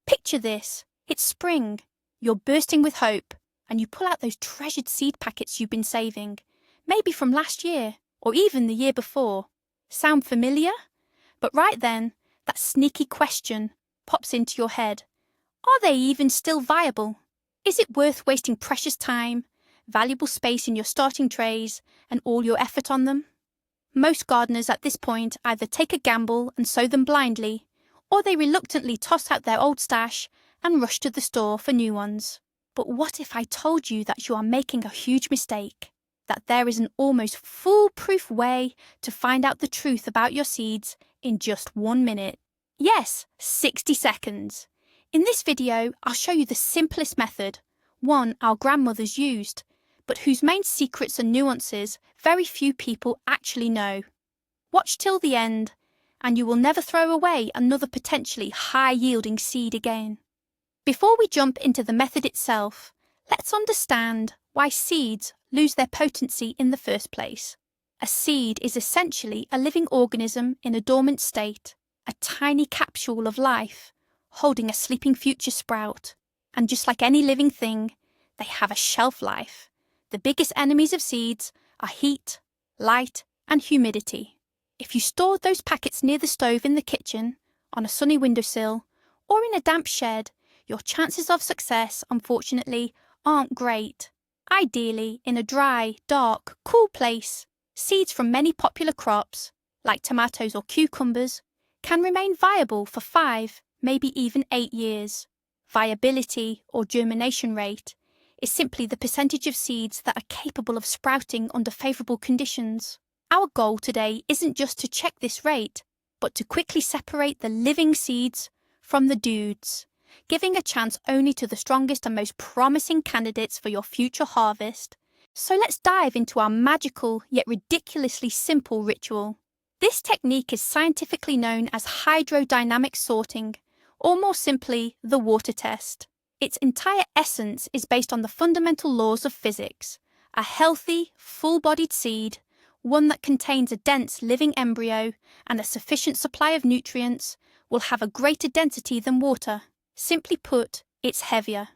Picture this. It's spring. You're bursting with hope, and you pull out those treasured seed packets you've been saving, maybe from last year, or even the year before. Sound familiar? But right then, that sneaky question pops into your head. Are they even still viable? Is it worth wasting precious time, valuable space in your starting trays, and all your effort on them? Most gardeners at this point either take a gamble and sow them blindly, or they reluctantly toss out their old stash and rush to the store for new ones. But what if I told you that you are making a huge mistake? That there is an almost foolproof way to find out the truth about your seeds in just 1 minute. Yes, 60 seconds. In this video, I'll show you the simplest method, one our grandmothers used, but whose main secrets and nuances very few people actually know. Watch till the end, and you will never throw away another potentially high-yielding seed again. Before we jump into the method itself, let's understand why seeds lose their potency in the first place. A seed is essentially a living organism in a dormant state, a tiny capsule of life, holding a sleeping future sprout. And just like any living thing, they have a shelf life. The biggest enemies of seeds are heat, light, and humidity. If you stored those packets near the stove in the kitchen, on a sunny windowsill, or in a damp shed, your chances of success, unfortunately, aren't great. Ideally, in a dry, dark, cool place, seeds from many popular crops, like tomatoes or cucumbers, can remain viable for 5, maybe even 8 years. Viability, or germination rate, is simply the percentage of seeds that are capable of sprouting under favourable conditions. Our goal today isn't just to check this rate, but to quickly separate the living seeds from the dudes, giving a chance only to the strongest and most promising candidates for your future harvest. So let's dive into our magical yet ridiculously simple ritual. This technique is scientifically known as hydrodynamic sorting, or more simply, the water test. Its entire essence is based on the fundamental laws of physics. A healthy, full-bodied seed, one that contains a dense living embryo and a sufficient supply of nutrients, will have a greater density than water. Simply put, it's heavier.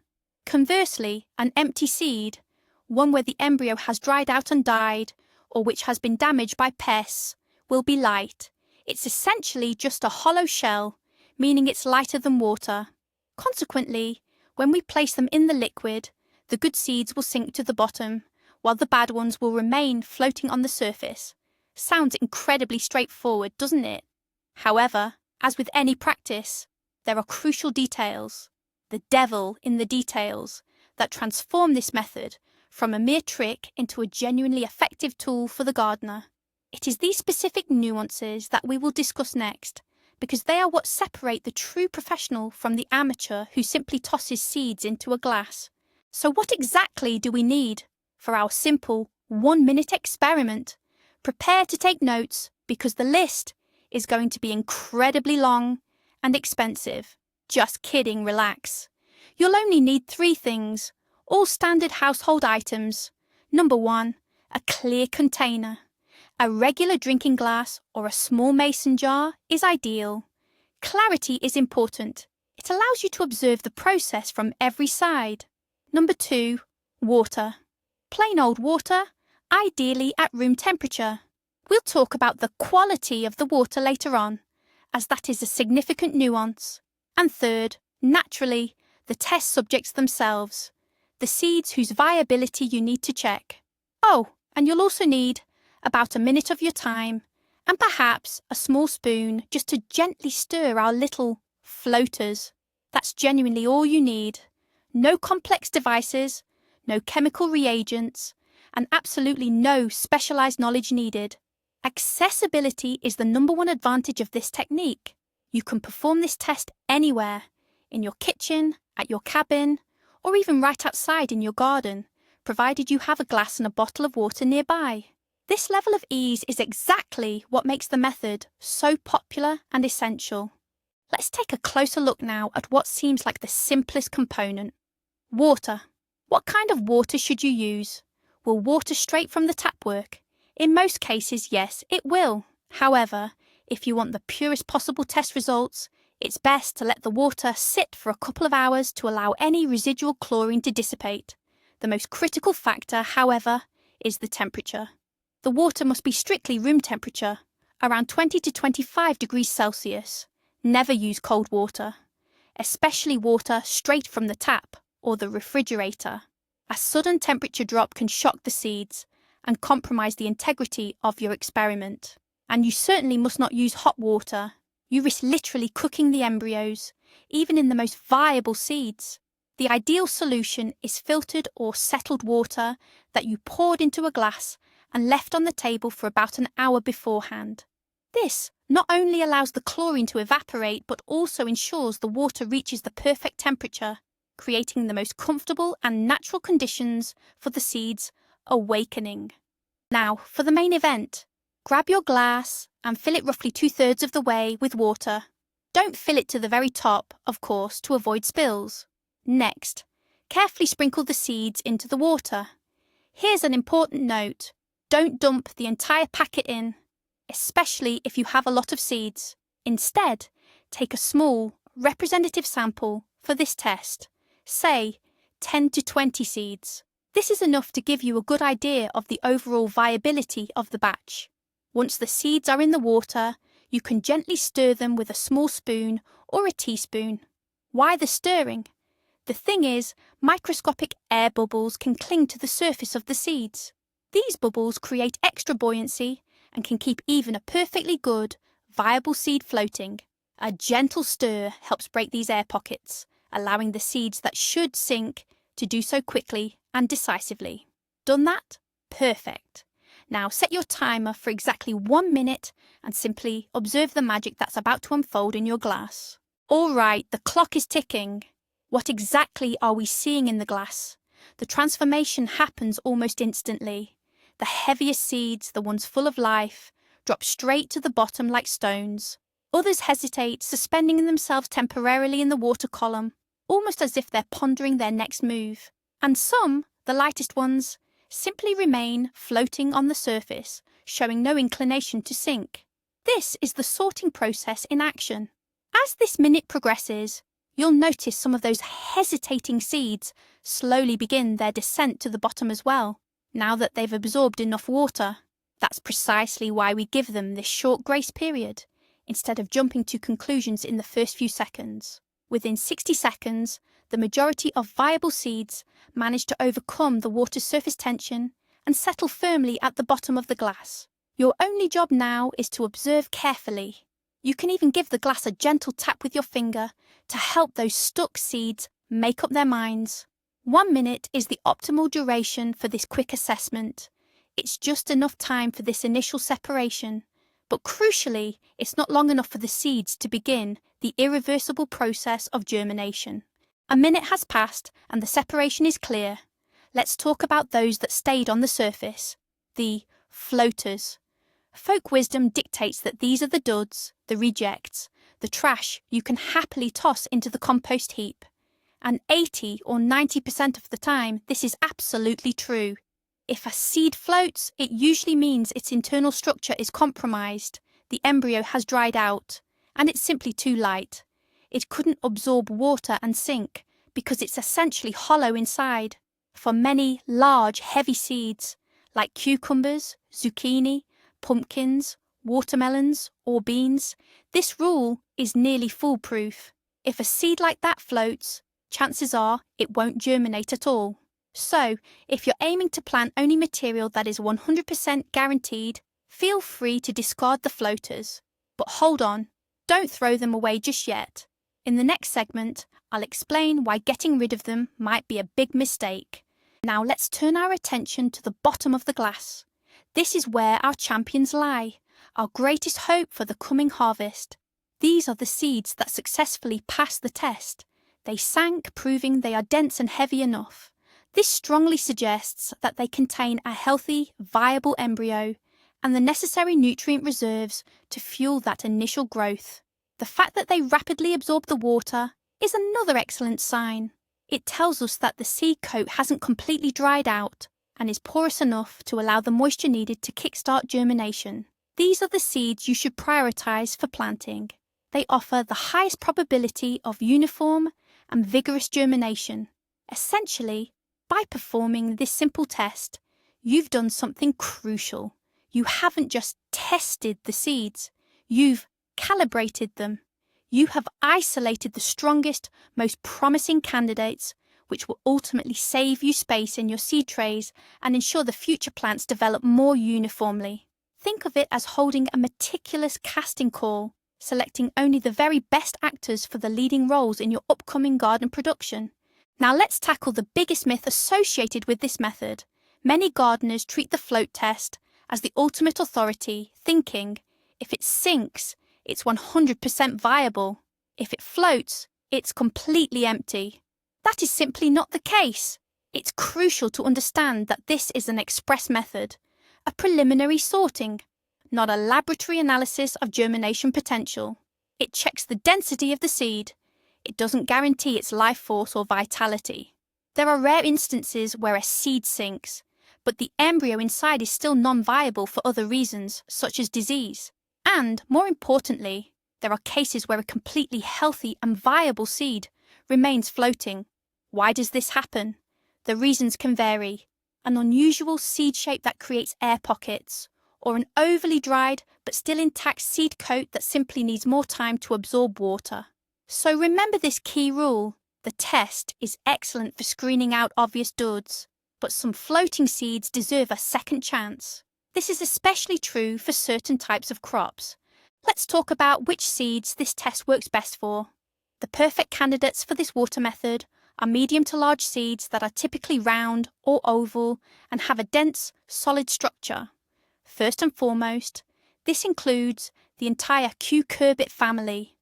Conversely, an empty seed, one where the embryo has dried out and died, or which has been damaged by pests, will be light. It's essentially just a hollow shell, meaning it's lighter than water. Consequently, when we place them in the liquid, the good seeds will sink to the bottom, while the bad ones will remain floating on the surface. Sounds incredibly straightforward, doesn't it? However, as with any practice, there are crucial details, the devil in the details, that transform this method from a mere trick into a genuinely effective tool for the gardener. It is these specific nuances that we will discuss next, because they are what separate the true professional from the amateur who simply tosses seeds into a glass. So what exactly do we need for our simple 1-minute experiment? Prepare to take notes, because the list is going to be incredibly long and expensive. Just kidding, relax. You'll only need 3 things, all standard household items. Number 1, a clear container. A regular drinking glass or a small mason jar is ideal. Clarity is important. It allows you to observe the process from every side. Number 2, water. Plain old water, ideally at room temperature. We'll talk about the quality of the water later on, as that is a significant nuance. And third, naturally, the test subjects themselves, the seeds whose viability you need to check. Oh, and you'll also need about a minute of your time, and perhaps a small spoon just to gently stir our little floaters. That's genuinely all you need. No complex devices, no chemical reagents, and absolutely no specialized knowledge needed. Accessibility is the number 1 advantage of this technique. You can perform this test anywhere, in your kitchen, at your cabin, or even right outside in your garden, provided you have a glass and a bottle of water nearby. This level of ease is exactly what makes the method so popular and essential. Let's take a closer look now at what seems like the simplest component. Water. What kind of water should you use? Will water straight from the tap work? In most cases, yes, it will. However, if you want the purest possible test results, It's best to let the water sit for a couple of hours to allow any residual chlorine to dissipate. The most critical factor, however, is the temperature. The water must be strictly room temperature, around 20 to 25 degrees Celsius. Never use cold water, especially water straight from the tap or the refrigerator. A sudden temperature drop can shock the seeds and compromise the integrity of your experiment. And you certainly must not use hot water. You risk literally cooking the embryos, even in the most viable seeds. The ideal solution is filtered or settled water that you poured into a glass and left on the table for about an hour beforehand. This not only allows the chlorine to evaporate, but also ensures the water reaches the perfect temperature, creating the most comfortable and natural conditions for the seeds awakening. Now, for the main event, grab your glass and fill it roughly 2/3 of the way with water. Don't fill it to the very top, of course, to avoid spills. Next, carefully sprinkle the seeds into the water. Here's an important note. Don't dump the entire packet in, especially if you have a lot of seeds. Instead, take a small, representative sample for this test, say 10 to 20 seeds. This is enough to give you a good idea of the overall viability of the batch. Once the seeds are in the water, you can gently stir them with a small spoon or a teaspoon. Why the stirring? The thing is, microscopic air bubbles can cling to the surface of the seeds. These bubbles create extra buoyancy and can keep even a perfectly good, viable seed floating. A gentle stir helps break these air pockets, allowing the seeds that should sink to do so quickly and decisively. Done that? Perfect. Now set your timer for exactly 1 minute and simply observe the magic that's about to unfold in your glass. All right, the clock is ticking. What exactly are we seeing in the glass? The transformation happens almost instantly. The heaviest seeds, the ones full of life, drop straight to the bottom like stones. Others hesitate, suspending themselves temporarily in the water column, almost as if they're pondering their next move. And some, the lightest ones, simply remain floating on the surface, showing no inclination to sink. This is the sorting process in action. As this minute progresses, you'll notice some of those hesitating seeds slowly begin their descent to the bottom as well, now that they've absorbed enough water. That's precisely why we give them this short grace period, instead of jumping to conclusions in the first few seconds. Within 60 seconds, the majority of viable seeds manage to overcome the water's surface tension and settle firmly at the bottom of the glass. Your only job now is to observe carefully. You can even give the glass a gentle tap with your finger to help those stuck seeds make up their minds. 1 minute is the optimal duration for this quick assessment. It's just enough time for this initial separation, but crucially, it's not long enough for the seeds to begin the irreversible process of germination. A minute has passed and the separation is clear. Let's talk about those that stayed on the surface, the floaters. Folk wisdom dictates that these are the duds, the rejects, the trash you can happily toss into the compost heap. And 80 or 90% of the time, this is absolutely true. If a seed floats, it usually means its internal structure is compromised, the embryo has dried out, and it's simply too light. It couldn't absorb water and sink because it's essentially hollow inside. For many large, heavy seeds, like cucumbers, zucchini, pumpkins, watermelons, or beans, this rule is nearly foolproof. If a seed like that floats, chances are it won't germinate at all. So, if you're aiming to plant only material that is 100% guaranteed, feel free to discard the floaters. But hold on, don't throw them away just yet. In the next segment, I'll explain why getting rid of them might be a big mistake. Now let's turn our attention to the bottom of the glass. This is where our champions lie, our greatest hope for the coming harvest. These are the seeds that successfully passed the test. They sank, proving they are dense and heavy enough. This strongly suggests that they contain a healthy, viable embryo and the necessary nutrient reserves to fuel that initial growth. The fact that they rapidly absorb the water is another excellent sign. It tells us that the seed coat hasn't completely dried out and is porous enough to allow the moisture needed to kickstart germination. These are the seeds you should prioritize for planting. They offer the highest probability of uniform and vigorous germination. Essentially, by performing this simple test, you've done something crucial. You haven't just tested the seeds, you've calibrated them. You have isolated the strongest, most promising candidates, which will ultimately save you space in your seed trays and ensure the future plants develop more uniformly. Think of it as holding a meticulous casting call, selecting only the very best actors for the leading roles in your upcoming garden production. Now let's tackle the biggest myth associated with this method. Many gardeners treat the float test as the ultimate authority, thinking, if it sinks, it's 100% viable. If it floats, it's completely empty. That is simply not the case. It's crucial to understand that this is an express method, a preliminary sorting, not a laboratory analysis of germination potential. It checks the density of the seed. It doesn't guarantee its life force or vitality. There are rare instances where a seed sinks, but the embryo inside is still non-viable for other reasons, such as disease. And, more importantly, there are cases where a completely healthy and viable seed remains floating. Why does this happen? The reasons can vary. An unusual seed shape that creates air pockets, or an overly dried but still intact seed coat that simply needs more time to absorb water. So remember this key rule. The test is excellent for screening out obvious duds, but some floating seeds deserve a second chance. This is especially true for certain types of crops. Let's talk about which seeds this test works best for. The perfect candidates for this water method are medium to large seeds that are typically round or oval and have a dense, solid structure. First and foremost, this includes the entire cucurbit family: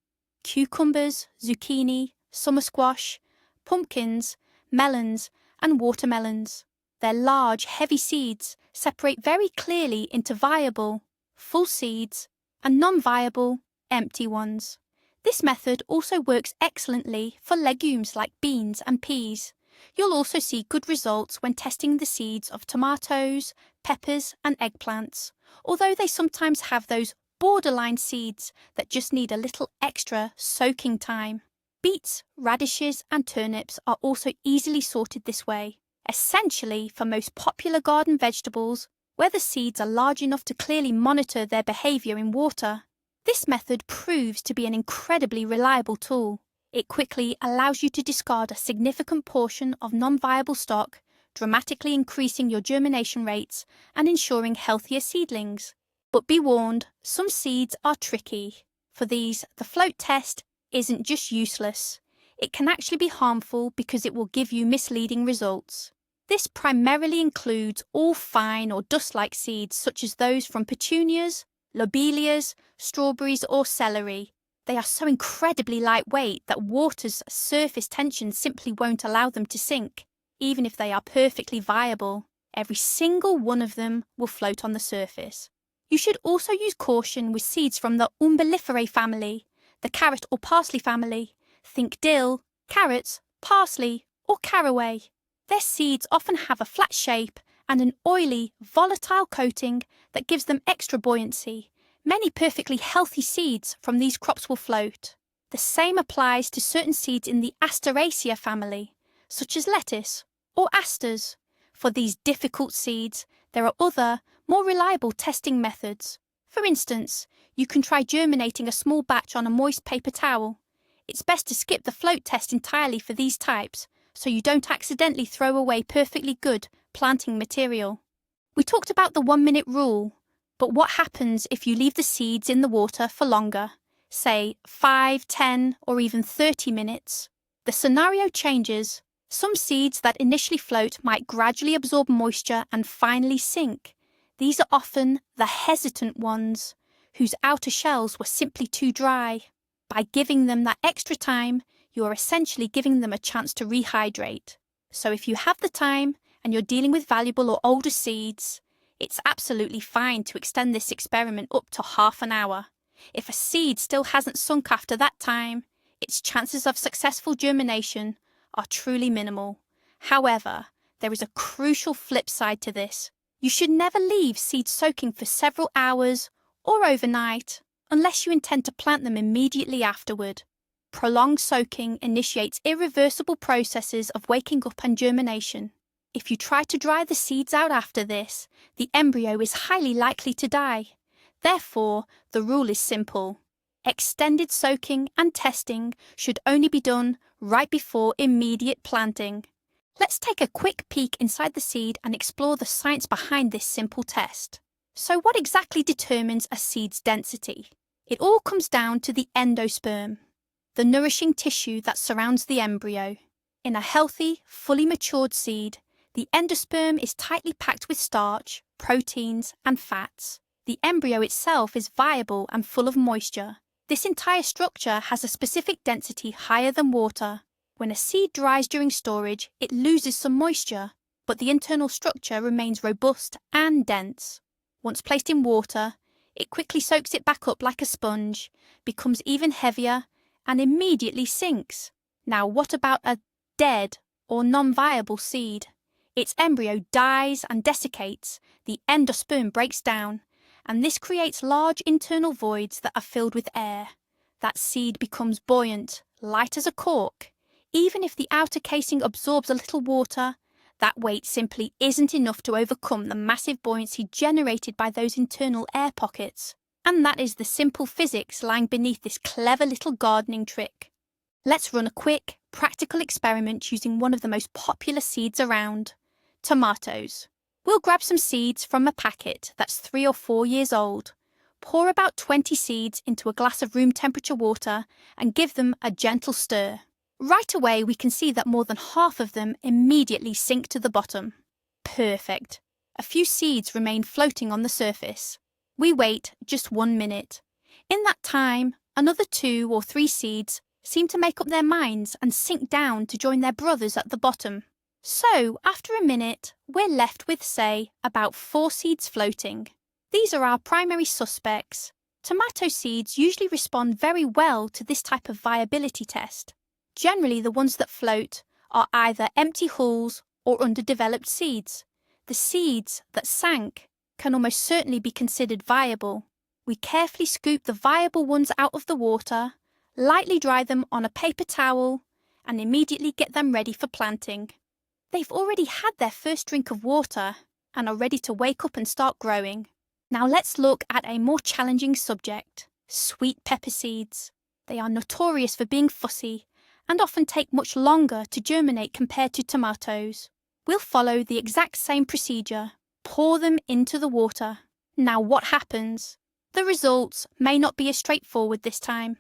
cucumbers, zucchini, summer squash, pumpkins, melons, and watermelons. Their large, heavy seeds separate very clearly into viable, full seeds, and non-viable, empty ones. This method also works excellently for legumes like beans and peas. You'll also see good results when testing the seeds of tomatoes, peppers, and eggplants, although they sometimes have those borderline seeds that just need a little extra soaking time. Beets, radishes, and turnips are also easily sorted this way. Essentially, for most popular garden vegetables, where the seeds are large enough to clearly monitor their behavior in water, this method proves to be an incredibly reliable tool. It quickly allows you to discard a significant portion of non-viable stock, dramatically increasing your germination rates and ensuring healthier seedlings. But be warned, some seeds are tricky. For these, the float test isn't just useless. It can actually be harmful because it will give you misleading results. This primarily includes all fine or dust-like seeds such as those from petunias, lobelias, strawberries or celery. They are so incredibly lightweight that water's surface tension simply won't allow them to sink. Even if they are perfectly viable, every single one of them will float on the surface. You should also use caution with seeds from the Umbelliferae family, the carrot or parsley family. Think dill, carrots, parsley, or caraway. Their seeds often have a flat shape and an oily, volatile coating that gives them extra buoyancy. Many perfectly healthy seeds from these crops will float. The same applies to certain seeds in the Asteraceae family, such as lettuce or asters. For these difficult seeds, there are other, more reliable testing methods. For instance, you can try germinating a small batch on a moist paper towel. It's best to skip the float test entirely for these types, so you don't accidentally throw away perfectly good planting material. We talked about the 1-minute rule, but what happens if you leave the seeds in the water for longer, say 5, 10, or even 30 minutes? The scenario changes. Some seeds that initially float might gradually absorb moisture and finally sink. These are often the hesitant ones, whose outer shells were simply too dry. By giving them that extra time, you are essentially giving them a chance to rehydrate. So if you have the time and you're dealing with valuable or older seeds, it's absolutely fine to extend this experiment up to half an hour. If a seed still hasn't sunk after that time, its chances of successful germination are truly minimal. However, there is a crucial flip side to this. You should never leave seeds soaking for several hours or overnight. unless you intend to plant them immediately afterward. Prolonged soaking initiates irreversible processes of waking up and germination. If you try to dry the seeds out after this, the embryo is highly likely to die. Therefore, the rule is simple. Extended soaking and testing should only be done right before immediate planting. Let's take a quick peek inside the seed and explore the science behind this simple test. So what exactly determines a seed's density? It all comes down to the endosperm, the nourishing tissue that surrounds the embryo. In a healthy, fully matured seed, the endosperm is tightly packed with starch, proteins, and fats. The embryo itself is viable and full of moisture. This entire structure has a specific density higher than water. When a seed dries during storage, it loses some moisture, but the internal structure remains robust and dense. Once placed in water, it quickly soaks it back up like a sponge, becomes even heavier, and immediately sinks. Now, what about a dead or non-viable seed? Its embryo dies and desiccates, the endosperm breaks down, and this creates large internal voids that are filled with air. That seed becomes buoyant, light as a cork. Even if the outer casing absorbs a little water, that weight simply isn't enough to overcome the massive buoyancy generated by those internal air pockets. And that is the simple physics lying beneath this clever little gardening trick. Let's run a quick, practical experiment using one of the most popular seeds around, tomatoes. We'll grab some seeds from a packet that's 3 or 4 years old, pour about 20 seeds into a glass of room temperature water and give them a gentle stir. Right away we can see that more than half of them immediately sink to the bottom. Perfect. A few seeds remain floating on the surface. We wait just 1 minute. In that time, another 2 or 3 seeds seem to make up their minds and sink down to join their brothers at the bottom. So, after a minute, we're left with, say, about 4 seeds floating. These are our primary suspects. Tomato seeds usually respond very well to this type of viability test. Generally, the ones that float are either empty hulls or underdeveloped seeds. The seeds that sank can almost certainly be considered viable. We carefully scoop the viable ones out of the water, lightly dry them on a paper towel, and immediately get them ready for planting. They've already had their first drink of water and are ready to wake up and start growing. Now let's look at a more challenging subject, sweet pepper seeds. They are notorious for being fussy and often take much longer to germinate compared to tomatoes. We'll follow the exact same procedure. Pour them into the water. Now what happens? The results may not be as straightforward this time.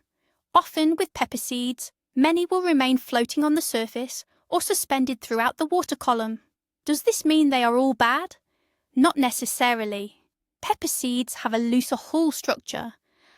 Often with pepper seeds, many will remain floating on the surface or suspended throughout the water column. Does this mean they are all bad? Not necessarily. Pepper seeds have a looser hull structure,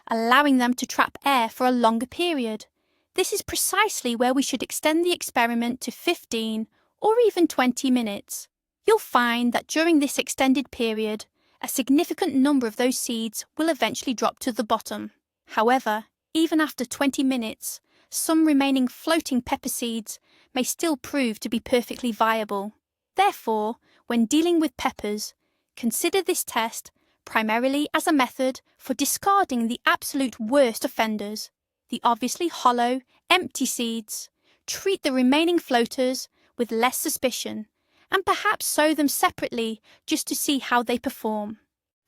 allowing them to trap air for a longer period. This is precisely where we should extend the experiment to 15 or even 20 minutes. You'll find that during this extended period, a significant number of those seeds will eventually drop to the bottom. However, even after 20 minutes, some remaining floating pepper seeds may still prove to be perfectly viable. Therefore, when dealing with peppers, consider this test primarily as a method for discarding the absolute worst offenders, the obviously hollow, empty seeds. Treat the remaining floaters with less suspicion, and perhaps sow them separately just to see how they perform.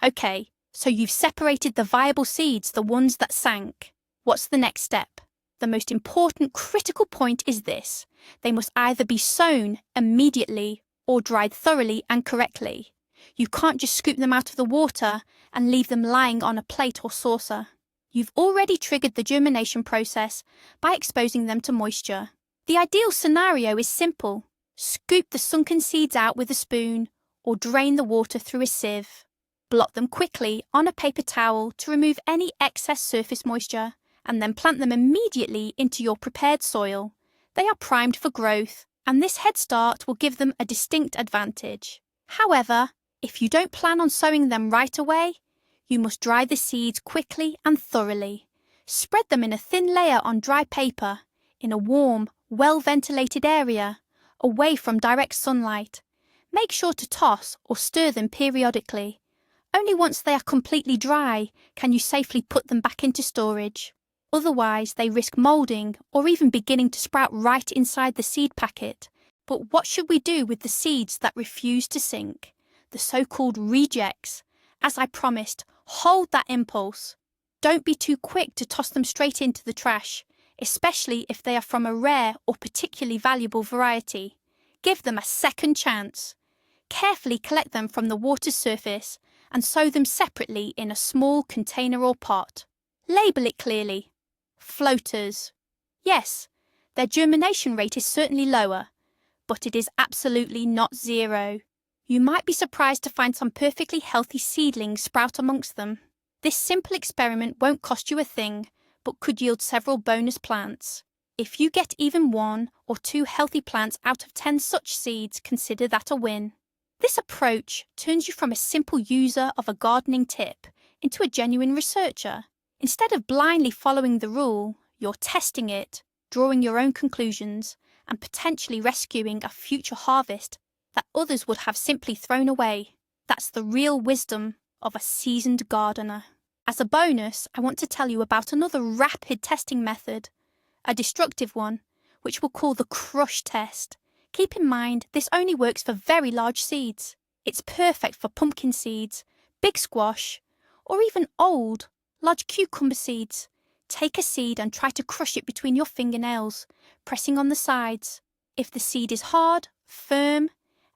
Okay, so you've separated the viable seeds, the ones that sank. What's the next step? The most important critical point is this. They must either be sown immediately or dried thoroughly and correctly. You can't just scoop them out of the water and leave them lying on a plate or saucer. You've already triggered the germination process by exposing them to moisture. The ideal scenario is simple. Scoop the sunken seeds out with a spoon or drain the water through a sieve. Blot them quickly on a paper towel to remove any excess surface moisture, and then plant them immediately into your prepared soil. They are primed for growth, and this head start will give them a distinct advantage. However, if you don't plan on sowing them right away, you must dry the seeds quickly and thoroughly. Spread them in a thin layer on dry paper, in a warm, well-ventilated area, away from direct sunlight. Make sure to toss or stir them periodically. Only once they are completely dry can you safely put them back into storage. Otherwise, they risk moulding or even beginning to sprout right inside the seed packet. But what should we do with the seeds that refuse to sink? The so-called rejects. As I promised, hold that impulse. Don't be too quick to toss them straight into the trash, especially if they are from a rare or particularly valuable variety. Give them a second chance. Carefully collect them from the water's surface and sow them separately in a small container or pot. Label it clearly. Floaters. Yes, their germination rate is certainly lower, but it is absolutely not zero. You might be surprised to find some perfectly healthy seedlings sprout amongst them. This simple experiment won't cost you a thing, but could yield several bonus plants. If you get even 1 or 2 healthy plants out of 10 such seeds, consider that a win. This approach turns you from a simple user of a gardening tip into a genuine researcher. Instead of blindly following the rule, you're testing it, drawing your own conclusions, and potentially rescuing a future harvest that others would have simply thrown away. That's the real wisdom of a seasoned gardener. As a bonus, I want to tell you about another rapid testing method, a destructive one, which we'll call the crush test. Keep in mind, this only works for very large seeds. It's perfect for pumpkin seeds, big squash, or even old, large cucumber seeds. Take a seed and try to crush it between your fingernails, pressing on the sides. If the seed is hard, firm,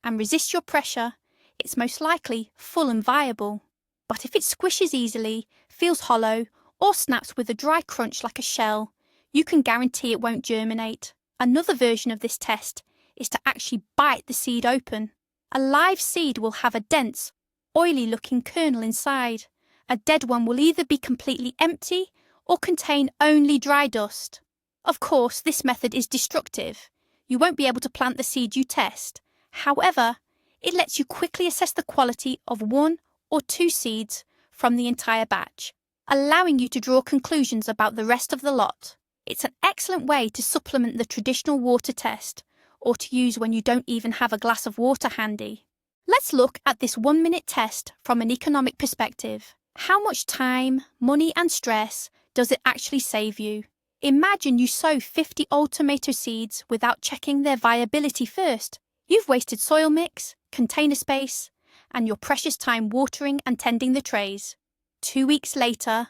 and resists your pressure, it's most likely full and viable. But if it squishes easily, feels hollow, or snaps with a dry crunch like a shell, you can guarantee it won't germinate. Another version of this test is to actually bite the seed open. A live seed will have a dense, oily-looking kernel inside. A dead one will either be completely empty or contain only dry dust. Of course, this method is destructive. You won't be able to plant the seed you test. However, it lets you quickly assess the quality of 1 or 2 seeds from the entire batch, allowing you to draw conclusions about the rest of the lot. It's an excellent way to supplement the traditional water test, or to use when you don't even have a glass of water handy. Let's look at this 1-minute test from an economic perspective. How much time, money and stress does it actually save you? Imagine you sow 50 old tomato seeds without checking their viability first. You've wasted soil mix, container space, and your precious time watering and tending the trays. 2 weeks later,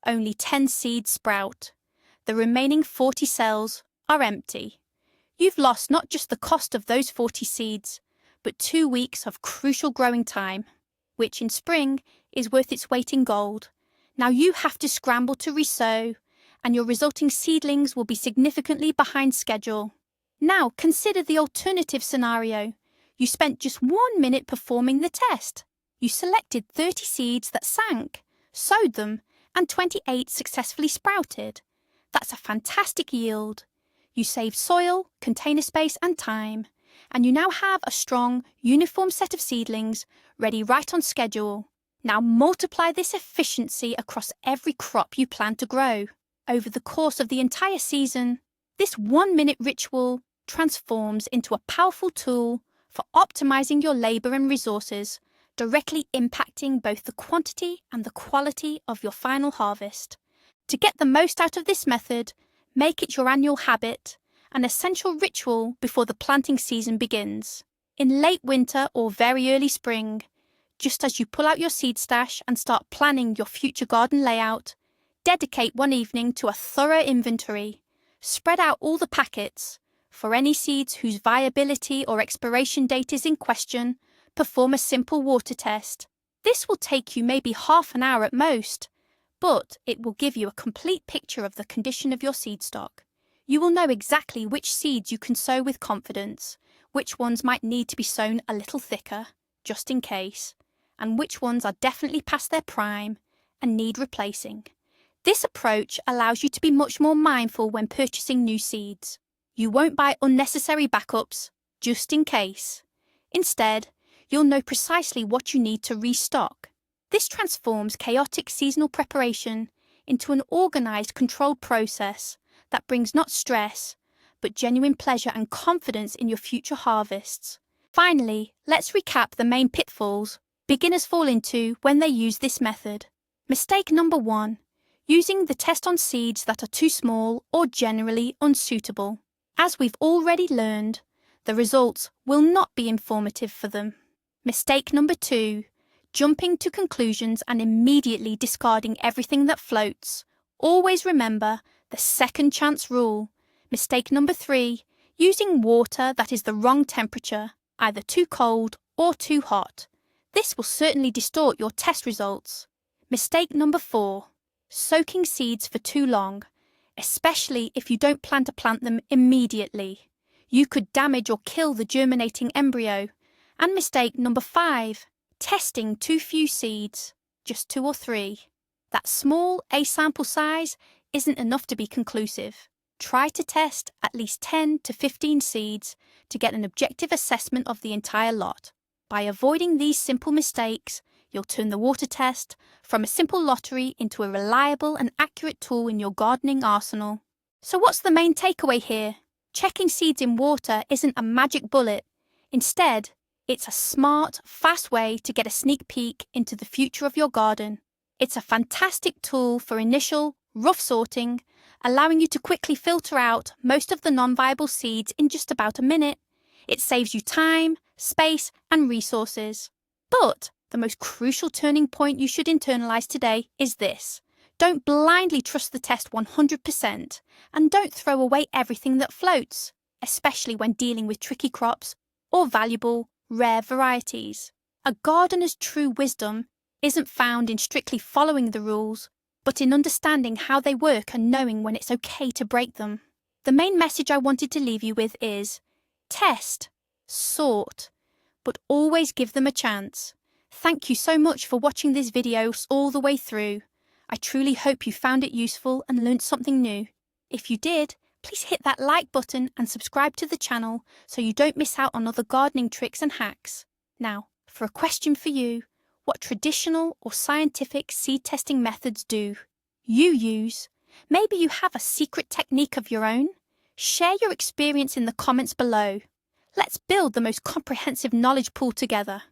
only 10 seeds sprout. The remaining 40 cells are empty. You've lost not just the cost of those 40 seeds, but 2 weeks of crucial growing time, which in spring is worth its weight in gold. Now you have to scramble to resow, and your resulting seedlings will be significantly behind schedule. Now consider the alternative scenario. You spent just 1 minute performing the test. You selected 30 seeds that sank, sowed them, and 28 successfully sprouted. That's a fantastic yield. You saved soil, container space, and time, and you now have a strong, uniform set of seedlings ready right on schedule. Now multiply this efficiency across every crop you plan to grow. Over the course of the entire season, this 1-minute ritual transforms into a powerful tool for optimizing your labor and resources, directly impacting both the quantity and the quality of your final harvest. To get the most out of this method, make it your annual habit, an essential ritual before the planting season begins. In late winter or very early spring, just as you pull out your seed stash and start planning your future garden layout, dedicate 1 evening to a thorough inventory. Spread out all the packets. For any seeds whose viability or expiration date is in question, perform a simple water test. This will take you maybe half an hour at most, but it will give you a complete picture of the condition of your seed stock. You will know exactly which seeds you can sow with confidence, which ones might need to be sown a little thicker, just in case, and which ones are definitely past their prime and need replacing. This approach allows you to be much more mindful when purchasing new seeds. You won't buy unnecessary backups, just in case. Instead, you'll know precisely what you need to restock. This transforms chaotic seasonal preparation into an organised, controlled process that brings not stress, but genuine pleasure and confidence in your future harvests. Finally, let's recap the main pitfalls beginners fall into when they use this method. Mistake number 1. Using the test on seeds that are too small or generally unsuitable. As we've already learned, the results will not be informative for them. Mistake number 2. Jumping to conclusions and immediately discarding everything that floats. Always remember the second chance rule. Mistake number 3. Using water that is the wrong temperature, either too cold or too hot. This will certainly distort your test results. Mistake number 4. Soaking seeds for too long, especially if you don't plan to plant them immediately. You could damage or kill the germinating embryo. And mistake number 5. Testing too few seeds, just 2 or 3. That small A sample size isn't enough to be conclusive. Try to test at least 10 to 15 seeds to get an objective assessment of the entire lot. By avoiding these simple mistakes, you'll turn the water test from a simple lottery into a reliable and accurate tool in your gardening arsenal. So what's the main takeaway here? Checking seeds in water isn't a magic bullet. Instead, it's a smart, fast way to get a sneak peek into the future of your garden. It's a fantastic tool for initial, rough sorting, allowing you to quickly filter out most of the non-viable seeds in just about a minute. It saves you time, space, and resources. But the most crucial turning point you should internalize today is this. Don't blindly trust the test 100%, and don't throw away everything that floats, especially when dealing with tricky crops or valuable, rare varieties. A gardener's true wisdom isn't found in strictly following the rules, but in understanding how they work and knowing when it's okay to break them. The main message I wanted to leave you with is, test, sort, but always give them a chance. Thank you so much for watching this video all the way through. I truly hope you found it useful and learned something new. If you did, please hit that like button and subscribe to the channel so you don't miss out on other gardening tricks and hacks. Now, for a question for you, what traditional or scientific seed testing methods do you use? Maybe you have a secret technique of your own? Share your experience in the comments below. Let's build the most comprehensive knowledge pool together.